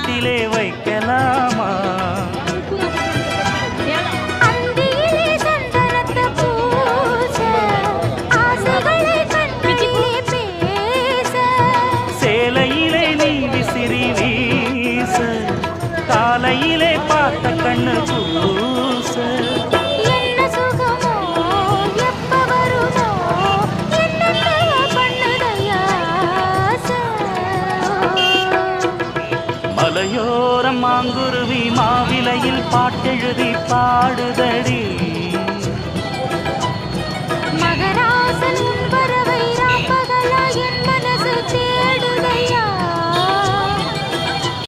கழுத்திலே வைக்கலாமா? சேலையிலே நீ விசிறி வீச, காலையிலே பார்த்த கண்ணு பூச. மலையோரம் மாங்குருவி மாவிலையில் பாட்டெழுதி பாடுதடி.